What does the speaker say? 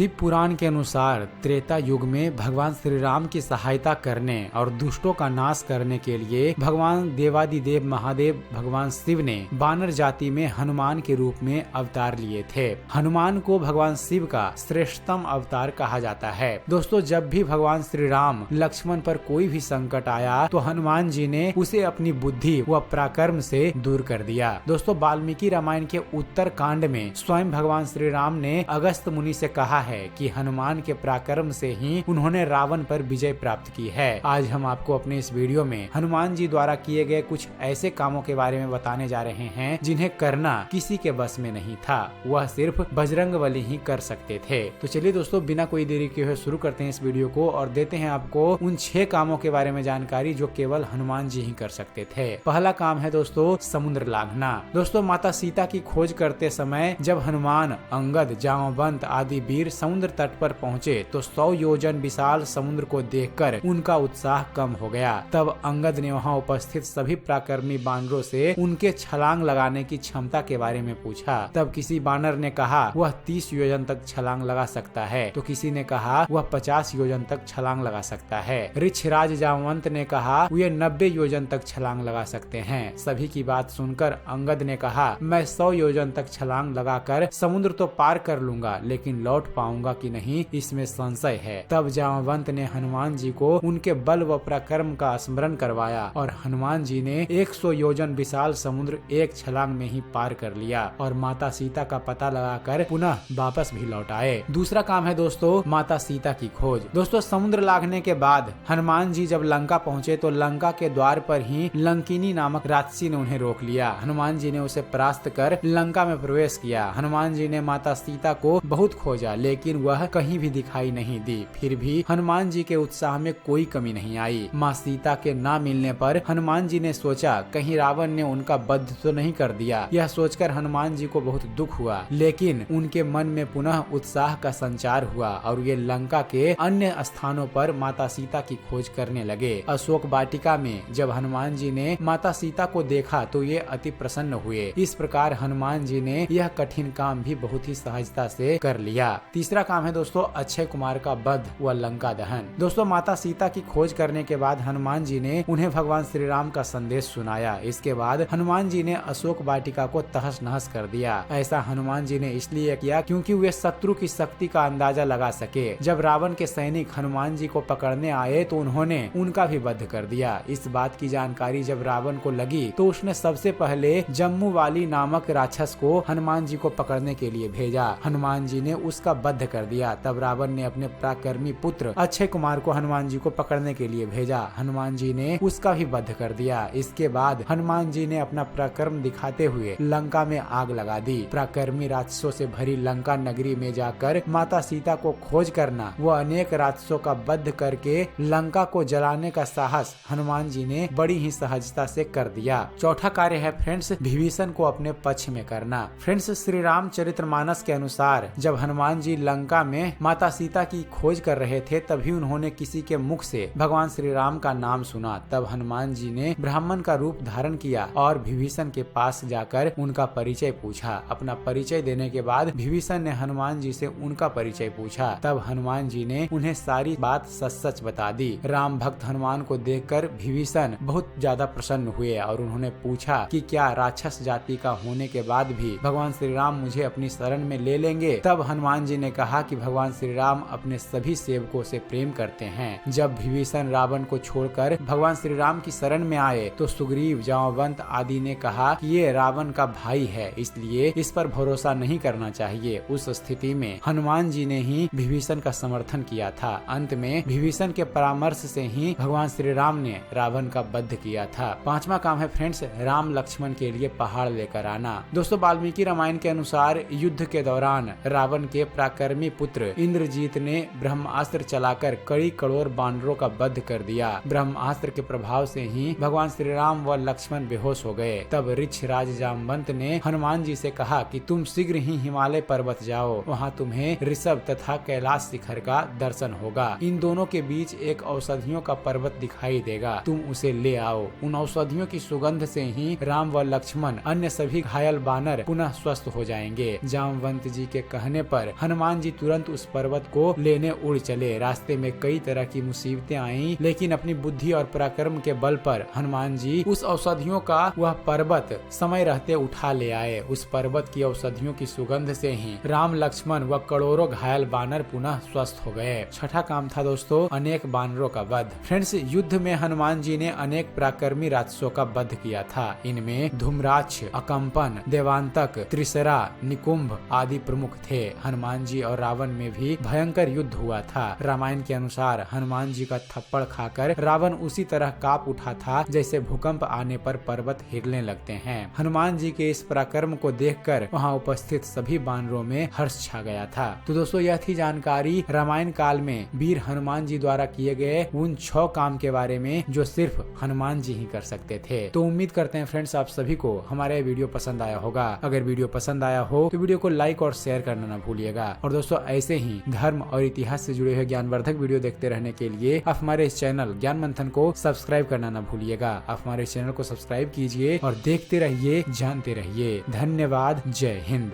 शिव पुराण के अनुसार त्रेता युग में भगवान श्री राम की सहायता करने और दुष्टों का नाश करने के लिए भगवान देवादिदेव महादेव भगवान शिव ने वानर जाति में हनुमान के रूप में अवतार लिए थे। हनुमान को भगवान शिव का श्रेष्ठतम अवतार कहा जाता है। दोस्तों, जब भी भगवान श्री राम लक्ष्मण पर कोई भी संकट आया तो हनुमान जी ने उसे अपनी बुद्धि व पराक्रम से दूर कर दिया। दोस्तों, वाल्मीकि रामायण के उत्तर कांड में स्वयं भगवान श्री राम ने अगस्त मुनि से कहा है कि हनुमान के पराक्रम से ही उन्होंने रावण पर विजय प्राप्त की है। आज हम आपको अपने इस वीडियो में हनुमान जी द्वारा किए गए कुछ ऐसे कामों के बारे में बताने जा रहे हैं जिन्हें करना किसी के बस में नहीं था, वह सिर्फ बजरंगबली ही कर सकते थे। तो चलिए दोस्तों, बिना कोई देरी किए हुए शुरू करते हैं इस वीडियो को और देते हैं आपको उन 6 कामों के बारे में जानकारी जो केवल हनुमान जी ही कर सकते थे। पहला काम है दोस्तों समुद्र लांघना। दोस्तों, माता सीता की खोज करते समय जब हनुमान, अंगद, जामवंत आदि वीर समुद्र तट पर पहुँचे तो 100 योजन विशाल समुद्र को देखकर उनका उत्साह कम हो गया। तब अंगद ने वहाँ उपस्थित सभी पराक्रमी बानरों से उनके छलांग लगाने की क्षमता के बारे में पूछा। तब किसी बानर ने कहा वह 30 योजन तक छलांग लगा सकता है, तो किसी ने कहा वह 50 योजन तक छलांग लगा सकता है। ऋक्षराज जामवंत ने कहा वे 90 योजन तक छलांग लगा सकते हैं। सभी की बात सुनकर अंगद ने कहा मैं 100 योजन तक छलांग लगाकर समुद्र तो पार कर लूंगा, लेकिन लौट पाऊंगा कि नहीं इसमें संशय है। तब जामवंत ने हनुमान जी को उनके बल व पराक्रम का स्मरण करवाया और हनुमान जी ने 100 योजन विशाल समुद्र एक छलांग में ही पार कर लिया और माता सीता का पता लगाकर पुनः वापस भी लौट आए। दूसरा काम है दोस्तों माता सीता की खोज। दोस्तों, समुद्र लांघने के बाद हनुमान जी जब लंका पहुँचे तो लंका के द्वार पर ही लंकिनी नामक राक्षसी ने उन्हें रोक लिया। हनुमान जी ने उसे परास्त कर लंका में प्रवेश किया। हनुमान जी ने माता सीता को बहुत खोजा लेकिन वह कहीं भी दिखाई नहीं दी। फिर भी हनुमान जी के उत्साह में कोई कमी नहीं आई। माँ सीता के ना मिलने पर हनुमान जी ने सोचा कहीं रावण ने उनका वध तो नहीं कर दिया। यह सोचकर हनुमान जी को बहुत दुख हुआ, लेकिन उनके मन में पुनः उत्साह का संचार हुआ और ये लंका के अन्य स्थानों पर माता सीता की खोज करने लगे। अशोक वाटिका में जब हनुमान जी ने माता सीता को देखा तो ये अति प्रसन्न हुए। इस प्रकार हनुमान जी ने यह कठिन काम भी बहुत ही सहजता से कर लिया। तीसरा काम है दोस्तों अक्षय कुमार का वध व लंका दहन। दोस्तों, माता सीता की खोज करने के बाद हनुमान जी ने उन्हें भगवान श्री राम का संदेश सुनाया। इसके बाद हनुमान जी ने अशोक वाटिका को तहस नहस कर दिया। ऐसा हनुमान जी ने इसलिए किया क्योंकि वे शत्रु की शक्ति का अंदाजा लगा सके। जब रावण के सैनिक हनुमान जी को पकड़ने आए तो उन्होंने उनका भी वध कर दिया। इस बात की जानकारी जब रावण को लगी तो उसने सबसे पहले जम्मू वाली नामक राक्षस को हनुमान जी को पकड़ने के लिए भेजा। हनुमान जी ने उसका वध कर दिया। तब रावण ने अपने पराक्रमी पुत्र अक्षय कुमार को हनुमान जी को पकड़ने के लिए भेजा। हनुमान जी ने उसका भी वध कर दिया। इसके बाद हनुमान जी ने अपना पराक्रम दिखाते हुए लंका में आग लगा दी। पराक्रमी राक्षसों से भरी लंका नगरी में जाकर माता सीता को खोज करना व अनेक राक्षसों का वध करके लंका को जलाने का साहस हनुमान जी ने बड़ी ही सहजता से कर दिया। चौथा कार्य है फ्रेंड्स विभीषण को अपने पक्ष में करना। फ्रेंड्स, श्री रामचरितमानस के अनुसार जब हनुमान जी लंका में माता सीता की खोज कर रहे थे तभी उन्होंने किसी के मुख से भगवान श्री राम का नाम सुना। तब हनुमान जी ने ब्राह्मण का रूप धारण किया और विभीषण के पास जाकर उनका परिचय पूछा। अपना परिचय देने के बाद विभीषण ने हनुमान जी से उनका परिचय पूछा। तब हनुमान जी ने उन्हें सारी बात सच सच बता दी। राम भक्त हनुमान को देखकर विभीषण बहुत ज्यादा प्रसन्न हुए और उन्होंने पूछा कि क्या राक्षस जाति का होने के बाद भी भगवान श्री राम मुझे अपनी शरण में ले लेंगे। तब हनुमान जी ने कहा कि भगवान श्री राम अपने सभी सेवकों से प्रेम करते हैं। जब विभीषण रावण को छोड़कर भगवान श्री राम की शरण में आए तो सुग्रीव, जामवंत आदि ने कहा कि ये रावण का भाई है, इसलिए इस पर भरोसा नहीं करना चाहिए। उस स्थिति में हनुमान जी ने ही विभीषण का समर्थन किया था। अंत में विभीषण के परामर्श से ही भगवान श्री राम ने रावण का वध किया था। पांचवा काम है फ्रेंड्स राम लक्ष्मण के लिए पहाड़ लेकर आना। दोस्तों, वाल्मीकि रामायण के अनुसार युद्ध के दौरान रावण के पराक्रमी पुत्र इंद्रजीत ने ब्रह्मास्त्र चलाकर कई करोड़ बानरों का वध कर दिया। ब्रह्मास्त्र के प्रभाव से ही भगवान श्री राम व लक्ष्मण बेहोश हो गए। तब ऋक्षराज जामवंत ने हनुमान जी से कहा कि तुम शीघ्र ही हिमालय पर्वत जाओ, वहाँ तुम्हें ऋषभ तथा कैलाश शिखर का दर्शन होगा। इन दोनों के बीच एक औषधियों का पर्वत दिखाई देगा, तुम उसे ले आओ। उन औषधियों की सुगंध से ही राम व लक्ष्मण अन्य सभी घायल बानर पुनः स्वस्थ हो जाएंगे। जामवंत जी के कहने पर हनुमान हनुमान जी तुरंत उस पर्वत को लेने उड़ चले। रास्ते में कई तरह की मुसीबतें आईं, लेकिन अपनी बुद्धि और पराक्रम के बल पर हनुमान जी उस औषधियों का वह पर्वत समय रहते उठा ले आए। उस पर्वत की औषधियों की सुगंध से ही राम, लक्ष्मण व करोड़ों घायल बानर पुनः स्वस्थ हो गए। छठा काम था दोस्तों अनेक बानरों का वध। फ्रेंड्स, युद्ध में हनुमान जी ने अनेक पराक्रमी राक्षसों का वध किया था। इनमें धूम्राक्ष, अकंपन, देवांतक, त्रिशरा, निकुंभ आदि प्रमुख थे। हनुमान जी और रावण में भी भयंकर युद्ध हुआ था। रामायण के अनुसार हनुमान जी का थप्पड़ खाकर रावण उसी तरह कांप उठा था जैसे भूकंप आने पर पर्वत हिलने लगते हैं। हनुमान जी के इस पराक्रम को देखकर वहां उपस्थित सभी बानरों में हर्ष छा गया था। तो दोस्तों यह थी जानकारी रामायण काल में वीर हनुमान जी द्वारा किए गए उन 6 काम के बारे में जो सिर्फ हनुमान जी ही कर सकते थे। तो उम्मीद करते हैं फ्रेंड्स आप सभी को हमारा ये वीडियो पसंद आया होगा। अगर वीडियो पसंद आया हो तो वीडियो को लाइक और शेयर करना न भूलिएगा। और दोस्तों ऐसे ही धर्म और इतिहास से जुड़े हुए ज्ञानवर्धक वीडियो देखते रहने के लिए आप हमारे इस चैनल ज्ञान मंथन को सब्सक्राइब करना न भूलिएगा। आप हमारे चैनल को सब्सक्राइब कीजिए और देखते रहिए, जानते रहिए। धन्यवाद। जय हिंद।